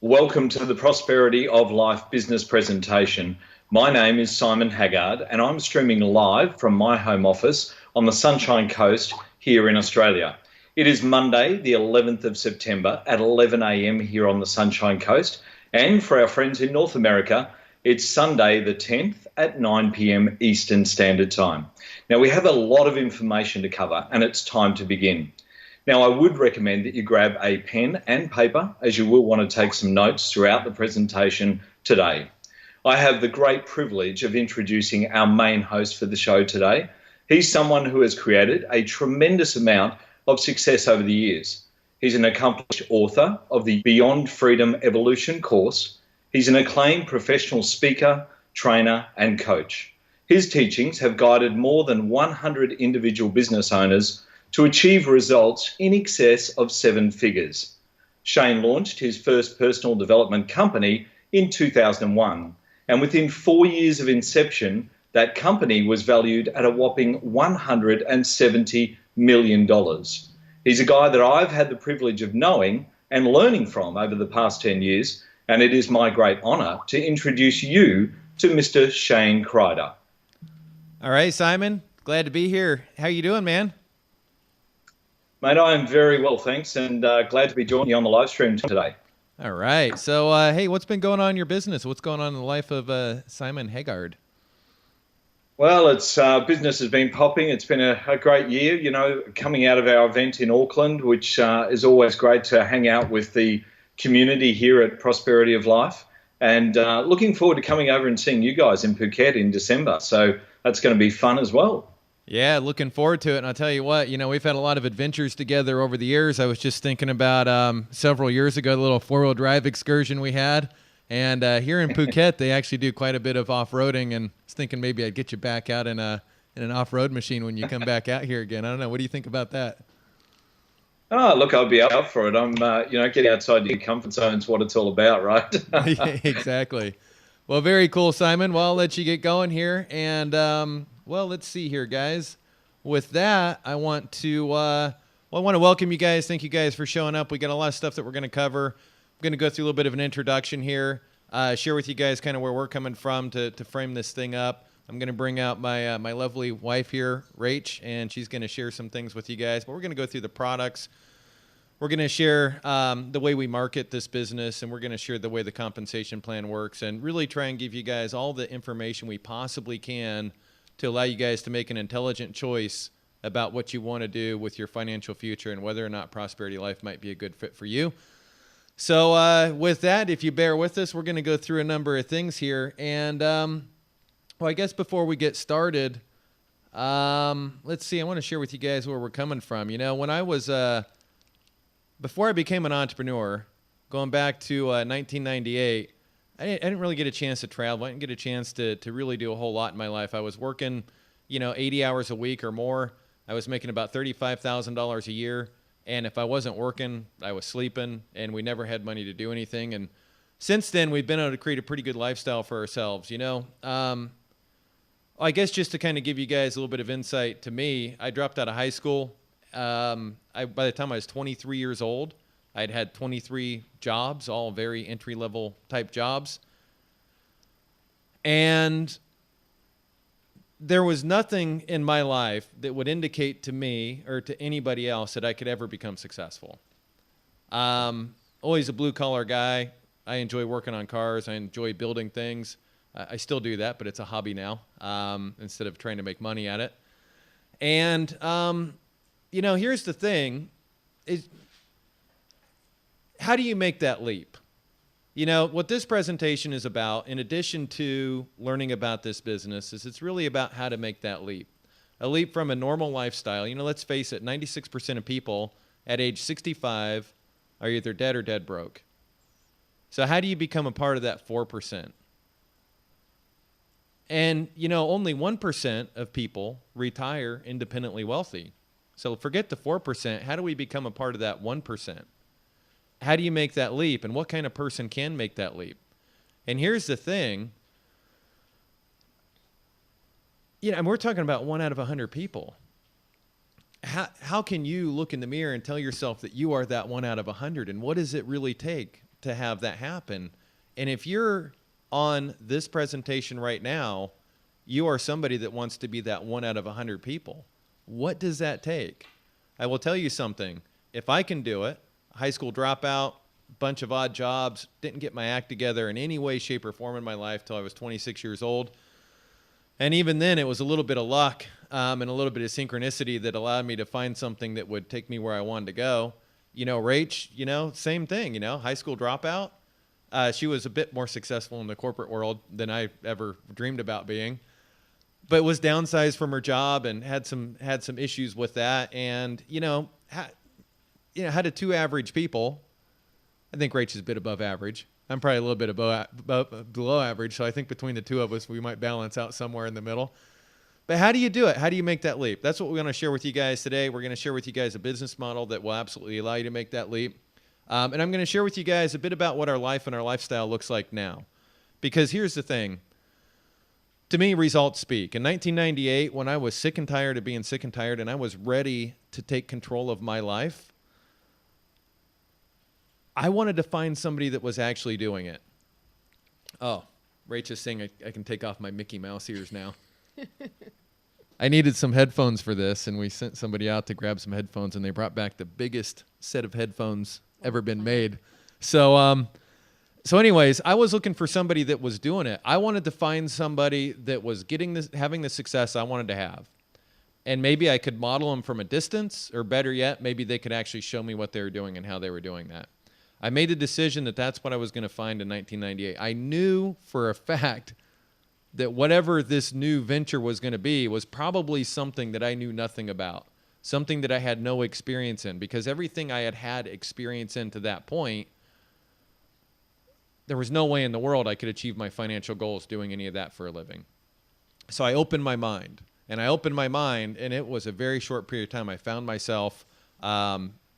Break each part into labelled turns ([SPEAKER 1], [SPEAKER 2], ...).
[SPEAKER 1] Welcome to the Prosperity of Life business presentation. My name is Simon Haggard and I'm streaming live from my home office on the Sunshine Coast here in Australia. It is Monday, the 11th of September at 11 a.m. here on the Sunshine Coast, and for our friends in North America, it's Sunday the 10th at 9 p.m. Eastern Standard Time. Now, we have a lot of information to cover and it's time to begin. Now, I would recommend that you grab a pen and paper, as you will want to take some notes throughout the presentation today. I have the great privilege of introducing our main host for the show today. He's someone who has created a tremendous amount of success over the years. He's an accomplished author of the Beyond Freedom Evolution course. He's an acclaimed professional speaker, trainer, and coach. His teachings have guided more than 100 individual business owners to achieve results in excess of 7 figures. Shane launched his first personal development company in 2001, and within 4 years of inception, that company was valued at a whopping $170 million. He's a guy that I've had the privilege of knowing and learning from over the past 10 years, and it is my great honour to introduce you to Mr. Shane Kreider.
[SPEAKER 2] All right, Simon, glad to be here. How you doing, man?
[SPEAKER 1] Mate, I am very well, thanks, and glad to be joining you on the live stream today.
[SPEAKER 2] All right. So, hey, what's been going on in your business? What's going on in the life of Simon Haggard?
[SPEAKER 1] Well, it's business has been popping. It's been a great year, you know, coming out of our event in Auckland, which is always great to hang out with the community here at Prosperity of Life, and looking forward to coming over and seeing you guys in Phuket in December. So that's going to be fun as well.
[SPEAKER 2] Yeah, looking forward to it. And I'll tell you what, you know, we've had a lot of adventures together over the years. I was just thinking about several years ago, the little four-wheel drive excursion we had. And here in Phuket, they actually do quite a bit of off-roading. And I was thinking maybe I'd get you back out in an off-road machine when you come back out here again. I don't know. What do you think about that?
[SPEAKER 1] Oh, look, I'll be up for it. I'm, getting outside your comfort zone is what it's all about, right?
[SPEAKER 2] Yeah, exactly. Well, very cool, Simon. Well, I'll let you get going here. And, well, let's see here, guys. With that, I want to welcome you guys. Thank you guys for showing up. We got a lot of stuff that we're going to cover. I'm going to go through a little bit of an introduction here, share with you guys kind of where we're coming from to frame this thing up. I'm going to bring out my my lovely wife here, Rach, and she's going to share some things with you guys. But we're going to go through the products. We're going to share the way we market this business, and we're going to share the way the compensation plan works, and really try and give you guys all the information we possibly can to allow you guys to make an intelligent choice about what you want to do with your financial future and whether or not Prosperity Life might be a good fit for you. So with that, if you bear with us, we're going to go through a number of things here. And, well, I guess before we get started, let's see, I want to share with you guys where we're coming from. You know, when I was, before I became an entrepreneur, going back to 1998, I didn't really get a chance to travel. I didn't get a chance to really do a whole lot in my life. I was working, 80 hours a week or more. I was making about $35,000 a year. And if I wasn't working, I was sleeping, and we never had money to do anything. And since then, we've been able to create a pretty good lifestyle for ourselves, I guess just to kind of give you guys a little bit of insight to me, I dropped out of high school. By the time I was 23 years old, I'd had 23 jobs, all very entry-level type jobs. And there was nothing in my life that would indicate to me or to anybody else that I could ever become successful. Always a blue-collar guy. I enjoy working on cars. I enjoy building things. I still do that, but it's a hobby now instead of trying to make money at it. And, here's the thing. How do you make that leap? What this presentation is about, in addition to learning about this business, is it's really about how to make that leap. A leap from a normal lifestyle. Let's face it, 96% of people at age 65 are either dead or dead broke. So how do you become a part of that 4%? And, only 1% of people retire independently wealthy. So forget the 4%. How do we become a part of that 1%? How do you make that leap, and what kind of person can make that leap? And here's the thing. And we're talking about 1 out of 100 people. How can you look in the mirror and tell yourself that you are that 1 out of 100? And what does it really take to have that happen. And if you're on this presentation right now, you are somebody that wants to be that 1 out of 100 people. What does that take? I will tell you something. If I can do it, high school dropout, bunch of odd jobs, didn't get my act together in any way, shape, or form in my life till I was 26 years old. And even then, it was a little bit of luck and a little bit of synchronicity that allowed me to find something that would take me where I wanted to go. Rach, same thing, high school dropout. She was a bit more successful in the corporate world than I ever dreamed about being, but was downsized from her job and had some issues with that. And, had 2 average people. I think Rach is a bit above average. I'm probably a little bit below average. So I think between the two of us, we might balance out somewhere in the middle. But how do you do it? How do you make that leap? That's what we're going to share with you guys today. We're going to share with you guys a business model that will absolutely allow you to make that leap. And I'm going to share with you guys a bit about what our life and our lifestyle looks like now. Because here's the thing. To me, results speak. In 1998, when I was sick and tired of being sick and tired and I was ready to take control of my life, I wanted to find somebody that was actually doing it. Oh, Rach is saying I can take off my Mickey Mouse ears now. I needed some headphones for this, and we sent somebody out to grab some headphones, and they brought back the biggest set of headphones ever been made. So anyways, I was looking for somebody that was doing it. I wanted to find somebody that was having the success I wanted to have. And maybe I could model them from a distance, or better yet, maybe they could actually show me what they were doing and how they were doing that. I made the decision that that's what I was going to find in 1998. I knew for a fact that whatever this new venture was going to be was probably something that I knew nothing about, something that I had no experience in, because everything I had experience in to that point, there was no way in the world I could achieve my financial goals doing any of that for a living. So I opened my mind, and it was a very short period of time. I found myself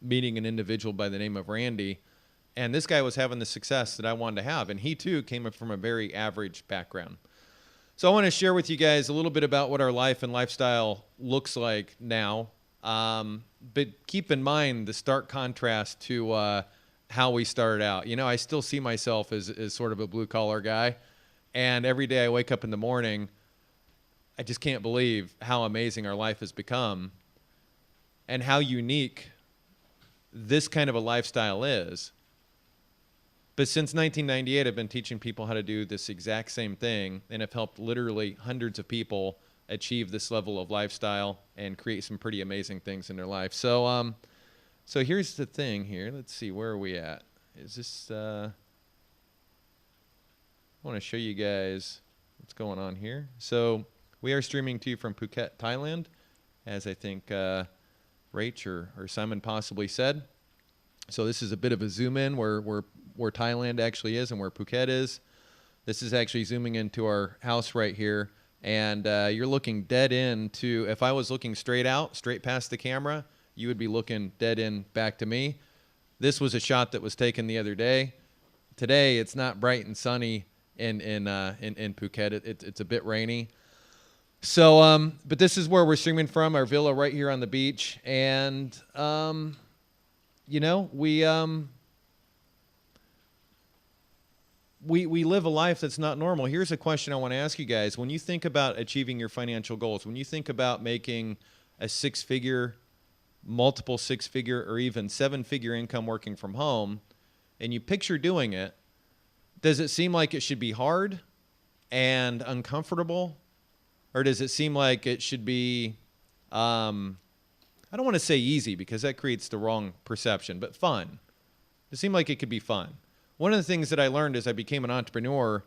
[SPEAKER 2] meeting an individual by the name of Randy. And this guy was having the success that I wanted to have. And he, too, came from a very average background. So I want to share with you guys a little bit about what our life and lifestyle looks like now. But keep in mind the stark contrast to how we started out. I still see myself as sort of a blue-collar guy. And every day I wake up in the morning, I just can't believe how amazing our life has become and how unique this kind of a lifestyle is. But since 1998, I've been teaching people how to do this exact same thing and have helped literally hundreds of people achieve this level of lifestyle and create some pretty amazing things in their life. So here's the thing here. Let's see, where are we at? Is this, I want to show you guys what's going on here. So we are streaming to you from Phuket, Thailand, as I think Rach or Simon possibly said. So this is a bit of a zoom in where Thailand actually is and where Phuket is. This is actually zooming into our house right here. And you're looking dead into, if I was looking straight past the camera, you would be looking dead in back to me. This was a shot that was taken the other day. Today, it's not bright and sunny in Phuket. It's a bit rainy. So, but this is where we're streaming from, our villa right here on the beach. And, we live a life that's not normal. Here's a question I want to ask you guys. When you think about achieving your financial goals, when you think about making a multiple six-figure, or even seven-figure income working from home, and you picture doing it, does it seem like it should be hard and uncomfortable? Or does it seem like it should be, I don't want to say easy because that creates the wrong perception, but fun? It seemed like it could be fun. One of the things that I learned as I became an entrepreneur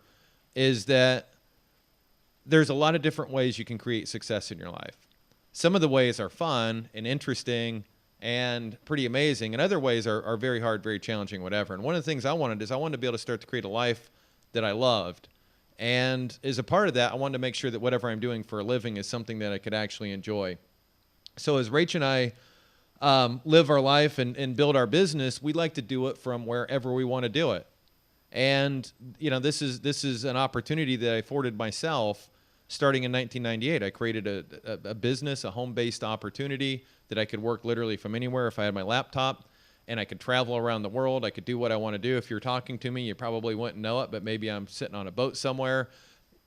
[SPEAKER 2] is that there's a lot of different ways you can create success in your life. Some of the ways are fun and interesting and pretty amazing, and other ways are very hard, very challenging, whatever. And one of the things I wanted to be able to start to create a life that I loved. And as a part of that, I wanted to make sure that whatever I'm doing for a living is something that I could actually enjoy. So as Rach and I live our life and build our business, we like to do it from wherever we want to do it. And this is an opportunity that I afforded myself starting in 1998. I created a business, a home-based opportunity that I could work literally from anywhere if I had my laptop. and I could travel around the world. I could do what I want to do. If you're talking to me, you probably wouldn't know it, but maybe I'm sitting on a boat somewhere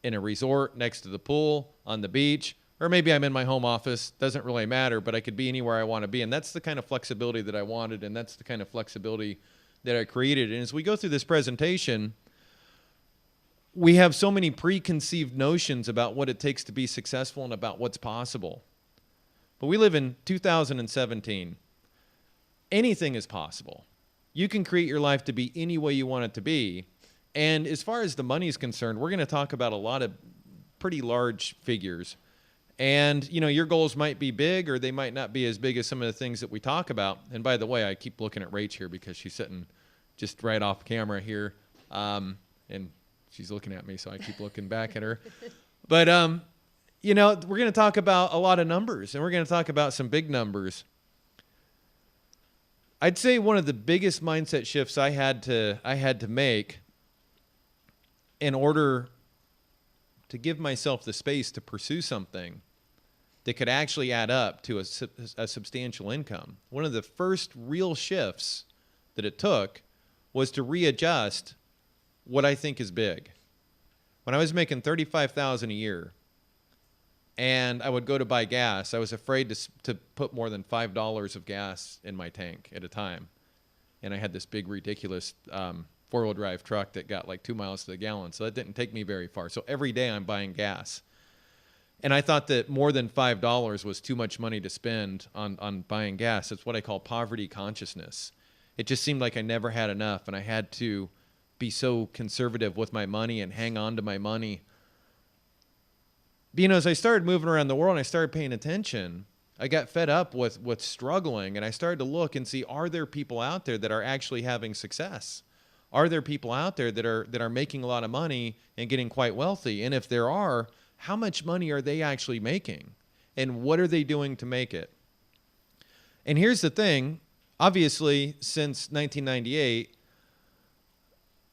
[SPEAKER 2] in a resort next to the pool on the beach, or maybe I'm in my home office. Doesn't really matter, but I could be anywhere I want to be. And that's the kind of flexibility that I wanted, and that's the kind of flexibility that I created. And as we go through this presentation, we have so many preconceived notions about what it takes to be successful and about what's possible. But we live in 2017. Anything is possible. You can create your life to be any way you want it to be. And as far as the money is concerned, we're going to talk about a lot of pretty large figures. And, you know, your goals might be big, or they might not be as big as some of the things that we talk about. And by the way, I keep looking at Rach here because she's sitting just right off camera here. And she's looking at me, so I keep looking back at her. But, you know, we're going to talk about a lot of numbers, and we're going to talk about some big numbers. I'd say one of the biggest mindset shifts I had to make in order to give myself the space to pursue something that could actually add up to a substantial income. One of the first real shifts that it took was to readjust what I think is big. When I was making $35,000 a year and I would go to buy gas, I was afraid to put more than $5 of gas in my tank at a time. And I had this big, ridiculous four-wheel drive truck that got like 2 miles to the gallon. So that didn't take me very far. So every day I'm buying gas. And I thought that more than $5 was too much money to spend on buying gas. It's what I call poverty consciousness. It just seemed like I never had enough, and I had to be so conservative with my money and hang on to my money. But, you know, as I started moving around the world and I started paying attention, I got fed up with struggling, and I started to look and see, are there people out there that are actually having success? Are there people out there that are making a lot of money and getting quite wealthy? And if there are, how much money are they actually making? And what are they doing to make it? And here's the thing. Obviously, since 1998,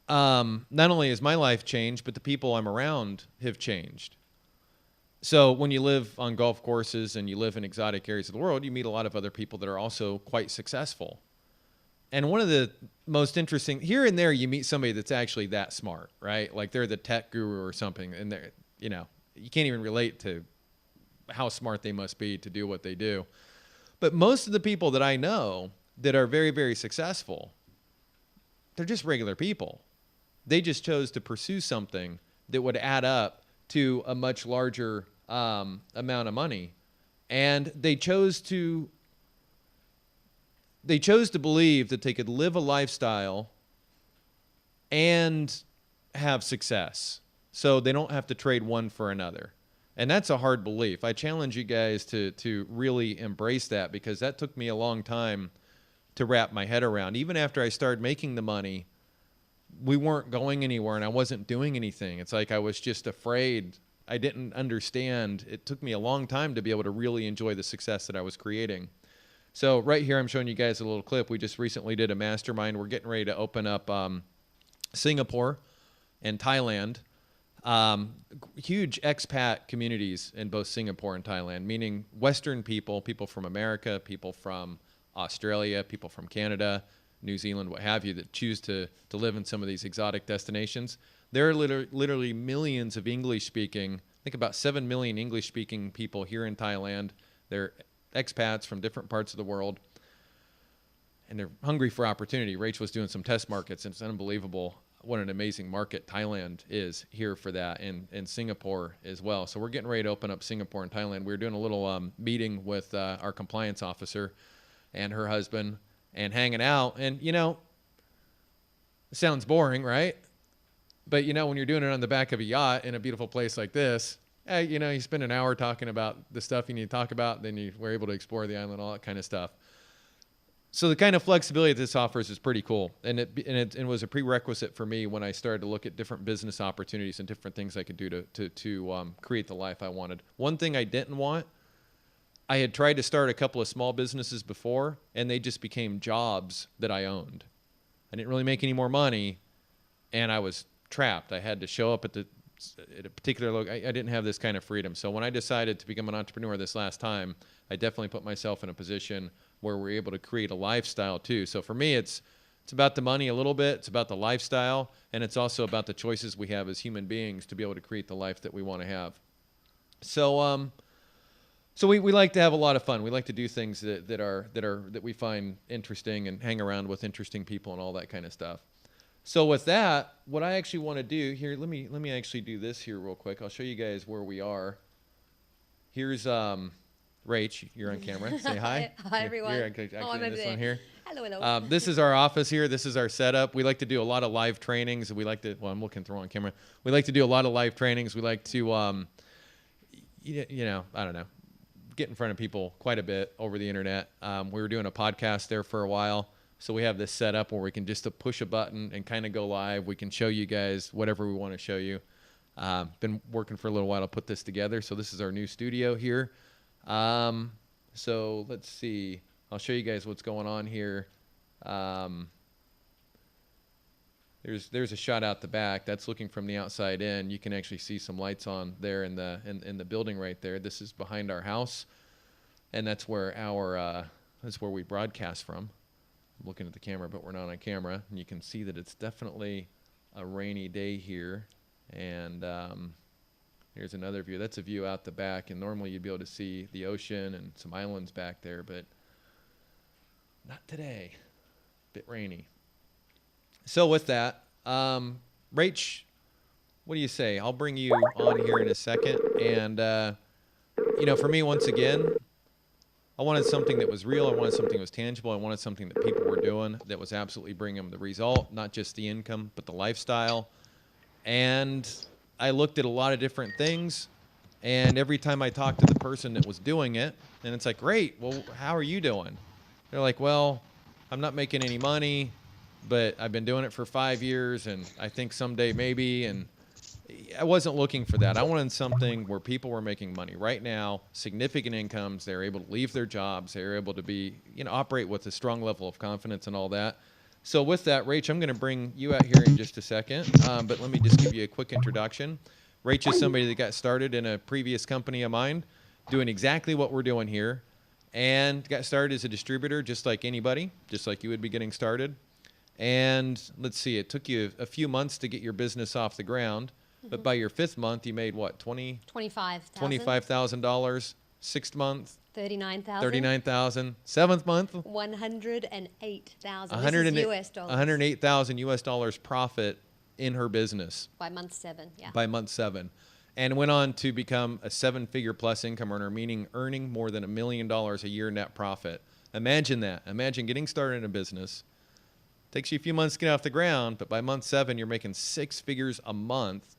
[SPEAKER 2] not only has my life changed, but the people I'm around have changed. So when you live on golf courses and you live in exotic areas of the world, you meet a lot of other people that are also quite successful. And one of the most interesting, here and there, you meet somebody that's actually that smart, right? Like they're the tech guru or something, and they're, you know, you can't even relate to how smart they must be to do what they do. But most of the people that I know that are very, very successful, they're just regular people. They just chose to pursue something that would add up to a much larger amount of money. And they chose to believe that they could live a lifestyle and have success. So they don't have to trade one for another. And that's a hard belief. I challenge you guys to really embrace that, because that took me a long time to wrap my head around. Even after I started making the money, we weren't going anywhere and I wasn't doing anything. It's like I was just afraid. I didn't understand. It took me a long time to be able to really enjoy the success that I was creating. So right here, I'm showing you guys a little clip. We just recently did a mastermind. We're getting ready to open up Singapore and Thailand. Huge expat communities in both Singapore and Thailand, meaning Western people, people from America, people from Australia, people from Canada, New Zealand, what have you, that choose to live in some of these exotic destinations. There are literally millions of English-speaking, I think about 7 million English-speaking people here in Thailand. They're expats from different parts of the world, and they're hungry for opportunity. Rach was doing some test markets, and it's unbelievable what an amazing market Thailand is here for that, and Singapore as well. So we're getting ready to open up Singapore and Thailand. We were doing a little meeting with our compliance officer and her husband and hanging out. And, you know, it sounds boring, right? But, you know, when you're doing it on the back of a yacht in a beautiful place like this, you know, you spend an hour talking about the stuff you need to talk about, then you were able to explore the island, all that kind of stuff. So the kind of flexibility that this offers is pretty cool. And it was a prerequisite for me when I started to look at different business opportunities and different things I could do to create the life I wanted. One thing I didn't want, I had tried to start a couple of small businesses before, and they just became jobs that I owned. I didn't really make any more money, and I was trapped. I had to show up at a particular I didn't have this kind of freedom. So when I decided to become an entrepreneur this last time, I definitely put myself in a position where we're able to create a lifestyle too. So for me, it's about the money a little bit. It's about the lifestyle, and it's also about the choices we have as human beings to be able to create the life that we want to have. So, so we like to have a lot of fun. We like to do things that we find interesting and hang around with interesting people and all that kind of stuff. So with that, what I actually want to do here, let me actually do this here real quick. I'll show you guys where we are. Here's Rach, you're on camera. Say hi.
[SPEAKER 3] Hi, everyone.
[SPEAKER 2] You're actually
[SPEAKER 3] I'm
[SPEAKER 2] in this
[SPEAKER 3] over
[SPEAKER 2] one
[SPEAKER 3] there.
[SPEAKER 2] here.
[SPEAKER 3] Hello.
[SPEAKER 2] This is our office here. This is our setup. We like to do a lot of live trainings. We like to, well, I'm looking through on camera. We like to do a lot of live trainings. We like to, you know, I don't know, get in front of people quite a bit over the internet. We were doing a podcast there for a while. So we have this set up where we can just push a button and kind of go live. We can show you guys whatever we want to show you. Been working for a little while to put this together. So this is our new studio here. So let's see. I'll show you guys what's going on here. There's a shot out the back. That's looking from the outside in. You can actually see some lights on there in the building right there. This is behind our house, and that's where we broadcast from. I'm looking at the camera, but we're not on camera, and you can see that it's definitely a rainy day here. And here's another view. That's a view out the back, and normally you'd be able to see the ocean and some islands back there, but not today. Bit rainy. So with that, Rach, what do you say? I'll bring you on here in a second. And, you know, for me, once again, I wanted something that was real. I wanted something that was tangible. I wanted something that people were doing that was absolutely bringing them the result, not just the income, but the lifestyle. And I looked at a lot of different things. And every time I talked to the person that was doing it, and it's like, great, well, how are you doing? They're like, well, I'm not making any money, but I've been doing it for 5 years, and I think someday maybe. And I wasn't looking for that. I wanted something where people were making money right now, significant incomes. They were able to leave their jobs. They were able to be, you know, operate with a strong level of confidence and all that. So with that, Rach, I'm going to bring you out here in just a second, but let me just give you a quick introduction. Rach is somebody that got started in a previous company of mine, doing exactly what we're doing here, and got started as a distributor just like anybody, just like you would be getting started. And let's see, it took you a few months to get your business off the ground, but by your 5th month, you made what, $25,000. 6th month,
[SPEAKER 3] 39,000.
[SPEAKER 2] 39,000. 7th month,
[SPEAKER 3] 108,000. This is US dollars.
[SPEAKER 2] 108,000 US dollars profit in her business
[SPEAKER 3] By month 7, yeah.
[SPEAKER 2] by month 7, and went on to become a 7-figure plus income earner, meaning earning more than $1 million a year net profit. Imagine that. Imagine getting started in a business. Takes you a few months to get off the ground, but by month 7, you're making 6 figures a month.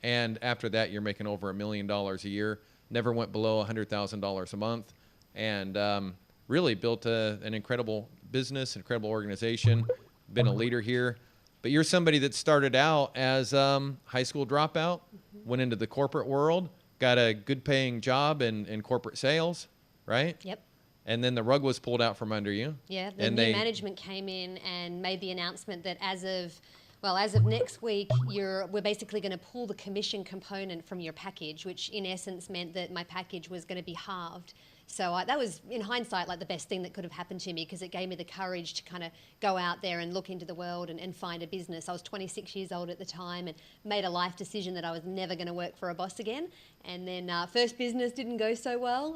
[SPEAKER 2] And after that, you're making over $1 million a year. Never went below $100,000 a month. And really built an incredible business, incredible organization, been a leader here. But you're somebody that started out as high school dropout, went into the corporate world, got a good paying job in corporate sales, right?
[SPEAKER 3] Yep.
[SPEAKER 2] And then the rug was pulled out from under you.
[SPEAKER 3] Yeah, the new management came in and made the announcement that as of next week, we're basically going to pull the commission component from your package, which in essence meant that my package was going to be halved. So that was, in hindsight, like the best thing that could have happened to me, because it gave me the courage to kind of go out there and look into the world and find a business. I was 26 years old at the time and made a life decision that I was never going to work for a boss again. And then first business didn't go so well.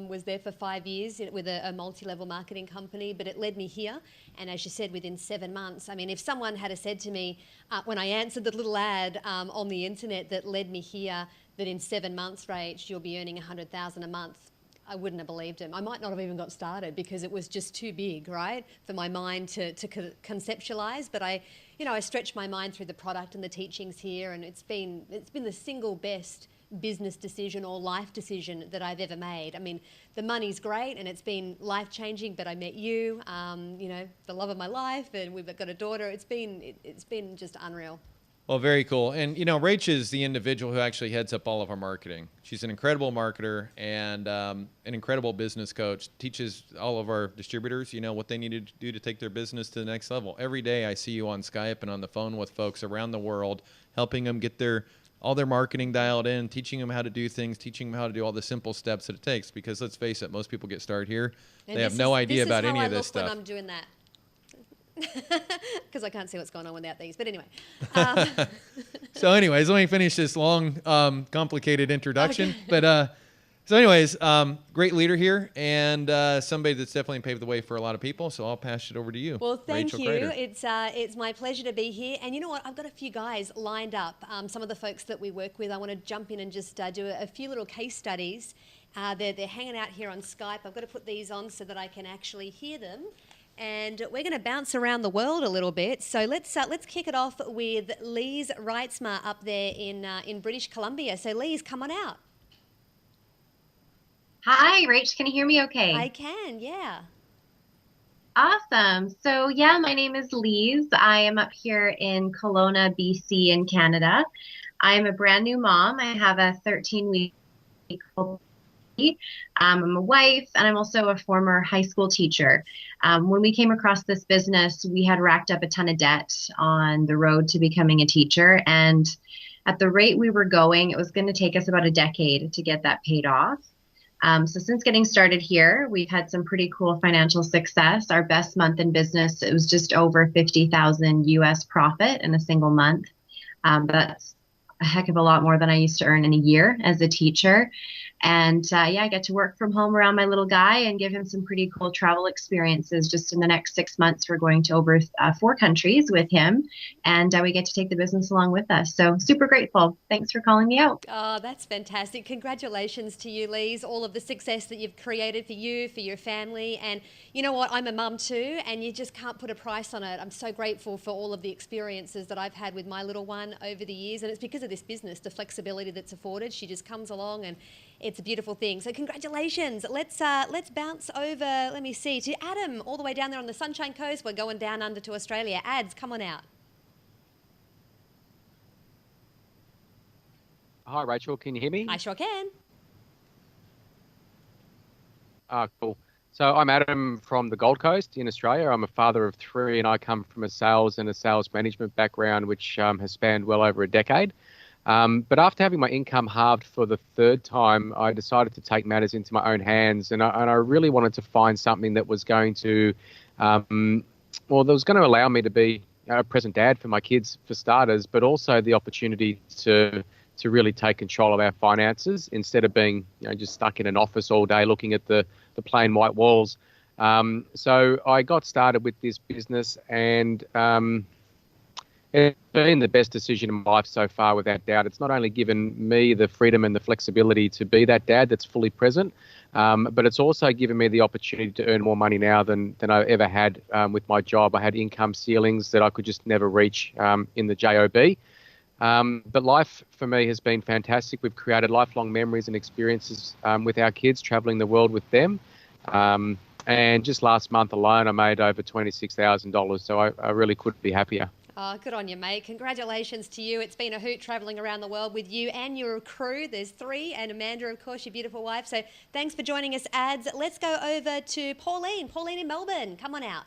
[SPEAKER 3] Was there for 5 years with a multi-level marketing company, but it led me here. And as you said, within 7 months, I mean, if someone had said to me when I answered the little ad on the internet that led me here, that in 7 months, Rach, you'll be earning $100,000 a month, I wouldn't have believed him. I might not have even got started because it was just too big, right, for my mind to conceptualize. But I stretched my mind through the product and the teachings here, and it's been the single best business decision or life decision that I've ever made. I mean, the money's great and it's been life-changing, but I met you, the love of my life, and we've got a daughter. It's been just unreal.
[SPEAKER 2] Well, very cool. And, Rach is the individual who actually heads up all of our marketing. She's an incredible marketer and an incredible business coach, teaches all of our distributors, what they need to do to take their business to the next level. Every day I see you on Skype and on the phone with folks around the world, helping them get their all their marketing dialed in, teaching them how to do things, teaching them how to do all the simple steps that it takes. Because let's face it, most people get started here. They have no idea about any of this stuff.
[SPEAKER 3] When I'm doing that. Because I can't see what's going on without these. But anyway.
[SPEAKER 2] So anyways, let me finish this long, complicated introduction.
[SPEAKER 3] Okay.
[SPEAKER 2] But great leader here, and somebody that's definitely paved the way for a lot of people. So I'll pass it over to you.
[SPEAKER 3] Well, thank
[SPEAKER 2] Rachel
[SPEAKER 3] you.
[SPEAKER 2] Crater.
[SPEAKER 3] It's my pleasure to be here. And you know what? I've got a few guys lined up. Some of the folks that we work with, I want to jump in and just do a few little case studies. They're hanging out here on Skype. I've got to put these on so that I can actually hear them. And we're going to bounce around the world a little bit. So let's kick it off with Lise Reitzma up there in British Columbia. So Lise, come on out.
[SPEAKER 4] Hi, Rach. Can you hear me okay?
[SPEAKER 3] I can, yeah.
[SPEAKER 4] Awesome. So yeah, my name is Lise. I am up here in Kelowna, BC in Canada. I'm a brand new mom. I have a 13-week-old. I'm a wife, and I'm also a former high school teacher. When we came across this business, we had racked up a ton of debt on the road to becoming a teacher. And at the rate we were going, it was going to take us about a decade to get that paid off. So since getting started here, we've had some pretty cool financial success. Our best month in business, it was just over 50,000 US profit in a single month. That's a heck of a lot more than I used to earn in a year as a teacher. And I get to work from home around my little guy and give him some pretty cool travel experiences. Just in the next 6 months, we're going to over 4 countries with him, and we get to take the business along with us. So super grateful. Thanks for calling me out.
[SPEAKER 3] Oh, that's fantastic. Congratulations to you, Lise, all of the success that you've created for you, for your family. And you know what? I'm a mum too, and you just can't put a price on it. I'm so grateful for all of the experiences that I've had with my little one over the years. And it's because of this business, the flexibility that's afforded. She just comes along, and it's a beautiful thing. So congratulations. Let's bounce over, let me see, to Adam, all the way down there on the Sunshine Coast. We're going down under to Australia. Ads, come on out.
[SPEAKER 5] Hi, Rachel. Can you hear me?
[SPEAKER 3] I sure can.
[SPEAKER 5] Cool. So I'm Adam from the Gold Coast in Australia. I'm a father of 3, and I come from a sales and a sales management background, which has spanned well over a decade. But after having my income halved for the 3rd time, I decided to take matters into my own hands, and I really wanted to find something that was going to, that was going to allow me to be a present dad for my kids, for starters, but also the opportunity to really take control of our finances instead of being, just stuck in an office all day looking at the plain white walls. So I got started with this business, and it's been the best decision in my life so far, without doubt. It's not only given me the freedom and the flexibility to be that dad that's fully present, but it's also given me the opportunity to earn more money now than I ever had with my job. I had income ceilings that I could just never reach in the JOB. But life for me has been fantastic. We've created lifelong memories and experiences with our kids, traveling the world with them. And just last month alone, I made over $26,000. So I really couldn't be happier.
[SPEAKER 3] Oh, good on you, mate. Congratulations to you. It's been a hoot traveling around the world with you and your crew. There's 3, and Amanda, of course, your beautiful wife. So thanks for joining us, Ads. Let's go over to Pauline. Pauline in Melbourne. Come on out.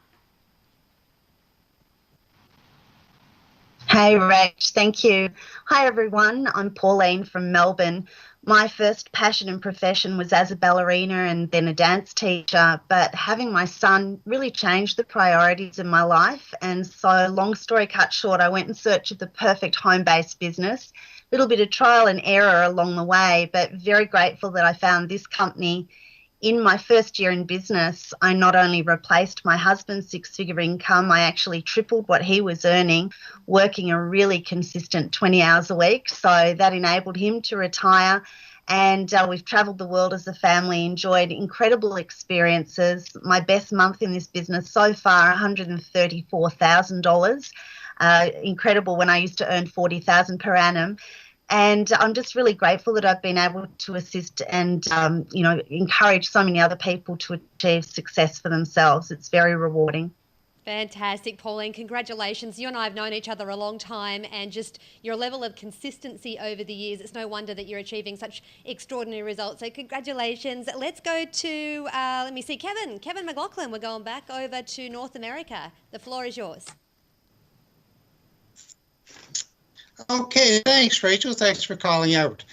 [SPEAKER 6] Hey, Rach, thank you. Hi, everyone. I'm Pauline from Melbourne. My first passion and profession was as a ballerina and then a dance teacher, but having my son really changed the priorities in my life. And so, long story cut short, I went in search of the perfect home-based business. A little bit of trial and error along the way, but very grateful that I found this company. In my first year in business, I not only replaced my husband's 6-figure income, I actually tripled what he was earning, working a really consistent 20 hours a week. So that enabled him to retire. And we've travelled the world as a family, enjoyed incredible experiences. My best month in this business so far, $134,000. Incredible when I used to earn $40,000 per annum. And I'm just really grateful that I've been able to assist and, encourage so many other people to achieve success for themselves. It's very rewarding.
[SPEAKER 3] Fantastic, Pauline. Congratulations. You and I have known each other a long time, and just your level of consistency over the years, it's no wonder that you're achieving such extraordinary results. So congratulations. Let's go to, Kevin McLaughlin. We're going back over to North America. The floor is yours.
[SPEAKER 7] Okay, thanks, Rachel. Thanks for calling out.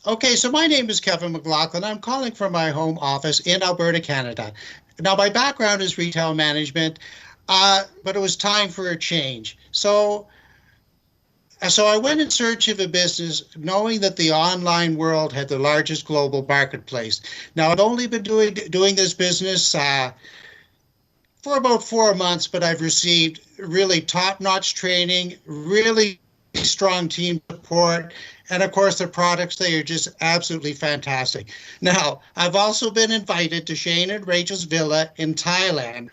[SPEAKER 7] Okay, so my name is Kevin McLaughlin. I'm calling from my home office in Alberta, Canada. Now, my background is retail management, but it was time for a change. So I went in search of a business, knowing that the online world had the largest global marketplace. Now, I've only been doing this business for about 4 months, but I've received really top-notch training, really strong team support, and of course the products, they are just absolutely fantastic. Now, I've also been invited to Shane and Rachel's villa in Thailand.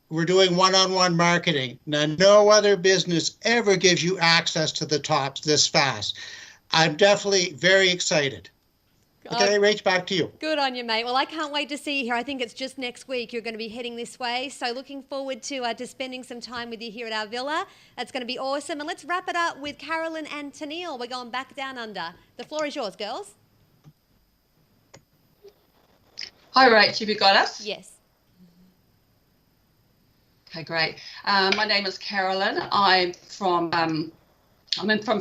[SPEAKER 7] We're doing one-on-one marketing. Now, no other business ever gives you access to the tops this fast. I'm definitely very excited. Okay, Rach, back to you.
[SPEAKER 3] Good on you, mate. Well, I can't wait to see you here. I think it's just next week you're going to be heading this way. So looking forward to spending some time with you here at our villa. That's going to be awesome. And let's wrap it up with Carolyn and Tennille. We're going back down under. The floor is yours, girls.
[SPEAKER 8] Hi, Rach. Have you got us?
[SPEAKER 3] Yes.
[SPEAKER 8] Okay, great. My name is Carolyn. I'm from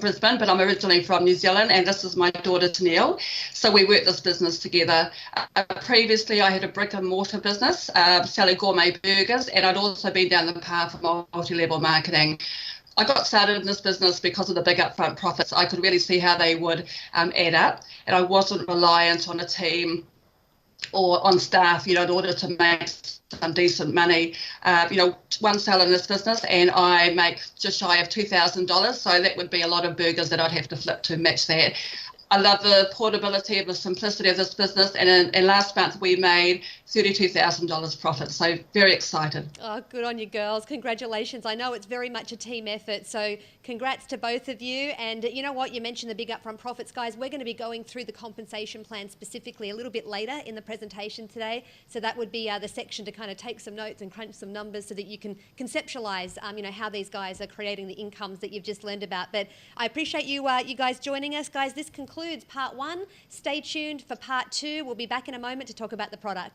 [SPEAKER 8] Brisbane, but I'm originally from New Zealand, and this is my daughter Tennille. So we work this business together. Previously, I had a brick and mortar business selling gourmet burgers, and I'd also been down the path of multi-level marketing. I got started in this business because of the big upfront profits. I could really see how they would add up, and I wasn't reliant on a team or on staff, in order to make some decent money. One sale in this business and I make just shy of $2,000. So that would be a lot of burgers that I'd have to flip to match that. I love the portability of the simplicity of this business. And last month we made $32,000 profit. So very excited.
[SPEAKER 3] Oh, good on you, girls. Congratulations. I know it's very much a team effort. So congrats to both of you. And you know what? You mentioned the big upfront profits, guys. We're going to be going through the compensation plan specifically a little bit later in the presentation today. So that would be the section to kind of take some notes and crunch some numbers so that you can conceptualize, how these guys are creating the incomes that you've just learned about. But I appreciate you guys joining us. Guys, this concludes part one. Stay tuned for part two. We'll be back in a moment to talk about the products.